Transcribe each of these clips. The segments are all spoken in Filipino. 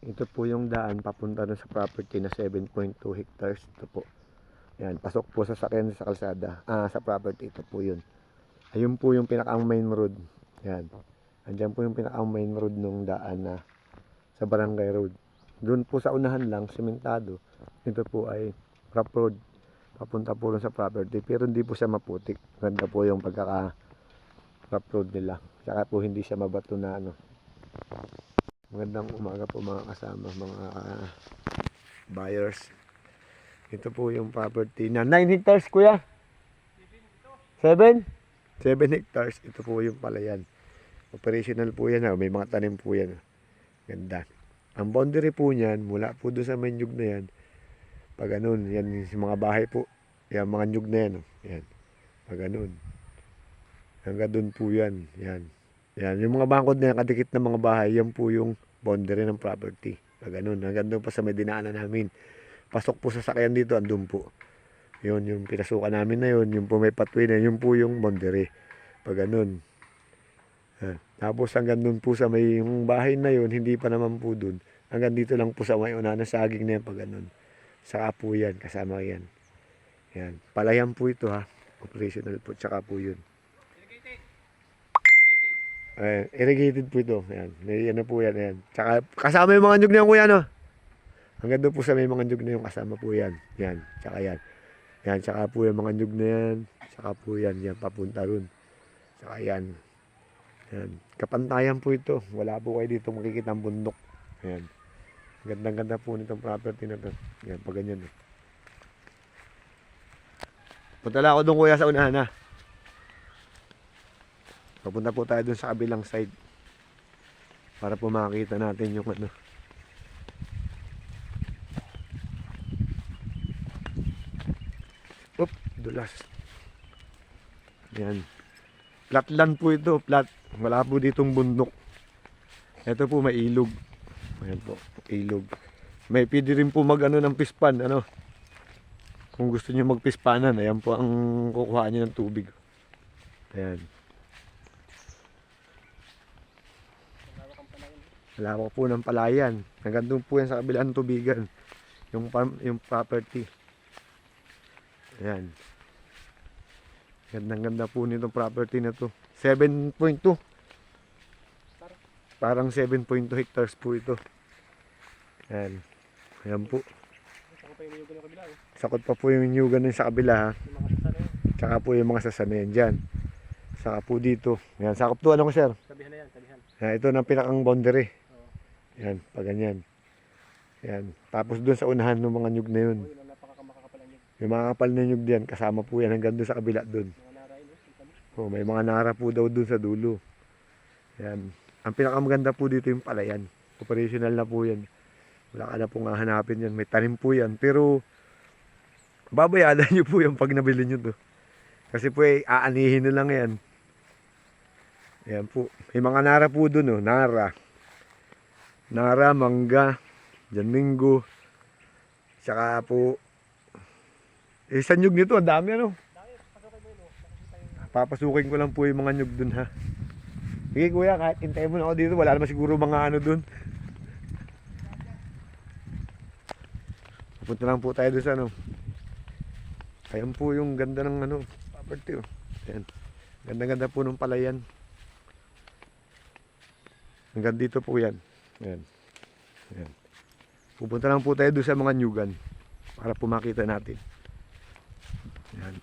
Ito po yung daan papunta na sa property na 7.2 hectares. Ito po. Yan, pasok po sa sakyan sa kalsada. Sa property. Ito po yun. Ayun po yung pinakang main road. Yan. Andyan po yung pinakang main road nung daan na sa barangay road. Doon po sa unahan lang, sementado. Ito po ay rough road. Papunta po sa property. Pero hindi po siya maputik. Ganda po yung pagkaka rough road nila. Saka po hindi siya mabato na ano. Magandang umaga po mga kasama, mga buyers. Ito po yung property na 9 hectares kuya. 7? 7 hectares. Ito po yung palayan. Operational po yan. May mga tanim po yan. Ganda. Ang boundary po niyan, mula po doon sa may nyug na yan. Pag ganun, yan yung mga bahay po. Yan, mga nyug na yan. Yan. Pag ganun. Hanggang doon po yan. Yan. Yan. Yung mga bangkod na yan, kadikit na mga bahay, yan po yung boundary ng property. Pag ganun. Hanggang doon pa sa may dinaanan namin. Pasok po sa sakyan dito, andun po. Yun, yung pinasukan namin na yun. Yung po may pathway na yun po yung boundary. Pag ganun. Tapos hanggang doon po sa may yung bahay na yun, hindi pa naman po doon. Hanggang dito lang po sa may una na saging na yan pag ganun. Saka po yan, kasama yan. Yan. Palayan po ito ha. Operational po, tsaka po yun. Irrigated po ito. Yan. Yan na po yan. Yan. Tsaka kasama yung mga nyug na yan kuya no. Hanggang doon po sa may mga nyug na yung kasama po yan. Yan. Tsaka yan. Yan. Tsaka po yung mga nyug na yan. Tsaka po yan. Yan. Papunta ron. Tsaka yan. Yan. Kapantayan po ito. Wala po kayo dito makikita ang bundok. Yan. Gandang-ganda po nitong property na to. Yan. Pag ganyan. Punta lang ako doon kuya sa unahan ha. Papunta po tayo dun sa kabilang side para po makita natin yung ano. Dulas. Yan. Flatland po ito, flat. Wala po ditong bundok. Ito po may ilog. Ayan po, ilog. May pwede rin po mag ano ng pispan, ano. Kung gusto niyo magpispanan, ayan po ang kukuhaan niyo ng tubig. Ayan. Malawak po ng palayan. Hanggang doon po yan sa kabilang tubigan. Yung property. Ayan. Gandang-ganda po nitong property na to. 7.2. Parang 7.2 hectares po ito. Ayan. Ayan po. Sakot pa po yung nyugan sa kabila ha. Tsaka po yung mga sasanayan dyan. Saka po dito. Ayan. Sakop to ano ko sir? Sabihan na yan, sabihan. Ayan, ito na pinakang boundary. Yan, pag ganyan. Yan. Tapos doon sa unahan ng mga nyug na yun. Yung mga kapal na nyug diyan, kasama po yan hanggang doon sa kabila doon. May mga nara po daw doon sa dulo. Yan. Ang pinakamaganda po dito yung palayan. Operational na po yan. Wala ka na pong hahanapin yan. May tanim po yan. Pero, babayadan nyo po yung pag nabili nyo to. Kasi po aanihin na lang yan. Yan po. May mga nara po doon, nara. Nara, mangga, Janmingo, saka po, sa nyug nito, ang dami ano. Papasukin ko lang po yung mga nyug dun ha. Sige kuya, kahit hintayin mo na ako dito, wala naman siguro mga ano dun. Pupunta lang po tayo dun sa ano. Ayan po yung ganda ng ano, property oh. Ayan. Ganda-ganda po ng palayan. Hanggang dito po yan. Ayan. Ayan. Pupunta lang po tayo doon sa mga nyugan para po makita natin. Ayan.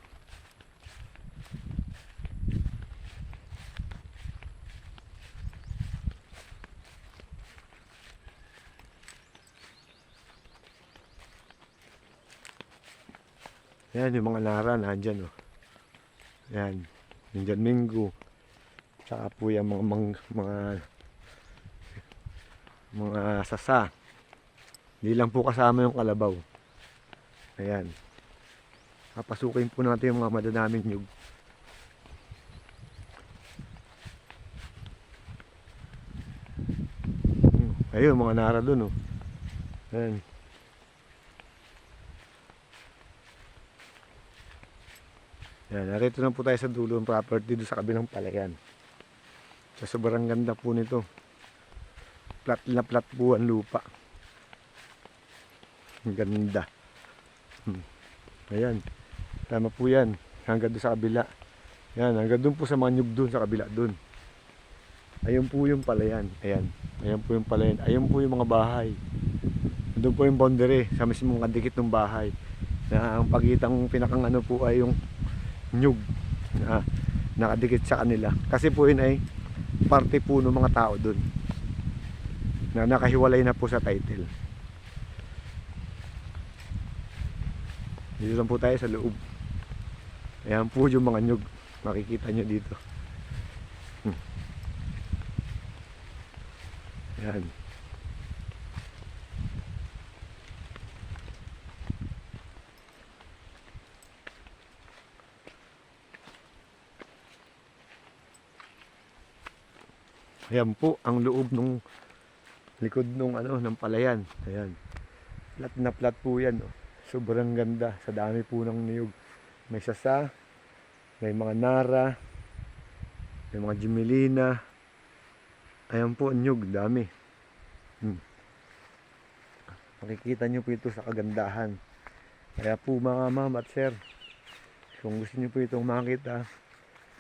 Ayan yung mga nara nandyan oh. Ayan. Yung Janmingo. Tsaka po yung mga sasa. Hindi lang po kasama yung kalabaw. Ayan. Papasukin po natin yung mga madadaming nyug. Ayun, mga nara dun oh. Ayan. Ayan, narito na po tayo sa dulo ng property doon sa kabilang palayan. So, sobrang ganda po nito. Plat na plat po ang lupa. Ang ganda. Ayan. Tama po yan. Hanggang doon sa kabila. Yan, hanggang doon po sa mga nyug doon sa kabila doon. Ayun po yung palayan. Ayan. Ayan po yung palayan. Ayun po yung mga bahay. Doon po yung boundary sa mismong kadikit ng bahay. Na ang pagitang pinakang ano po ay yung nyug na nakadikit sa kanila. Kasi po yun ay parte po ng mga tao doon. Na nakahiwalay na po sa title. Dito lang po tayo sa loob. Ayan po yung mga nyug. Makikita nyo dito. Ayan. Ayan po ang loob ng likod ng ano ng palayan. Ayan. Plat na plat po yan. Oh. Sobrang ganda. Sa dami po ng niyog. May sasa, may mga nara, may mga jimelina. Ayan po ang niyog. Dami. Makikita nyo po ito sa kagandahan. Kaya po mga ma'am at sir, kung gusto nyo po itong makita,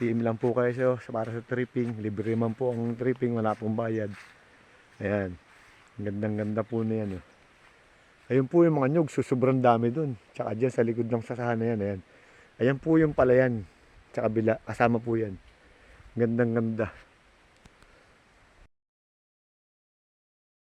PM lang po kayo para sa tripping. Libre man po ang tripping, wala pong bayad. Ayan. Gandang ganda po na yan. Oh. Ayun po yung mga nyug, sobrang dami dun. Tsaka dyan sa likod ng sasahan na yan. Ayan. Ayan po yung palayan. Sa kabila, kasama po yan. Gandang ganda.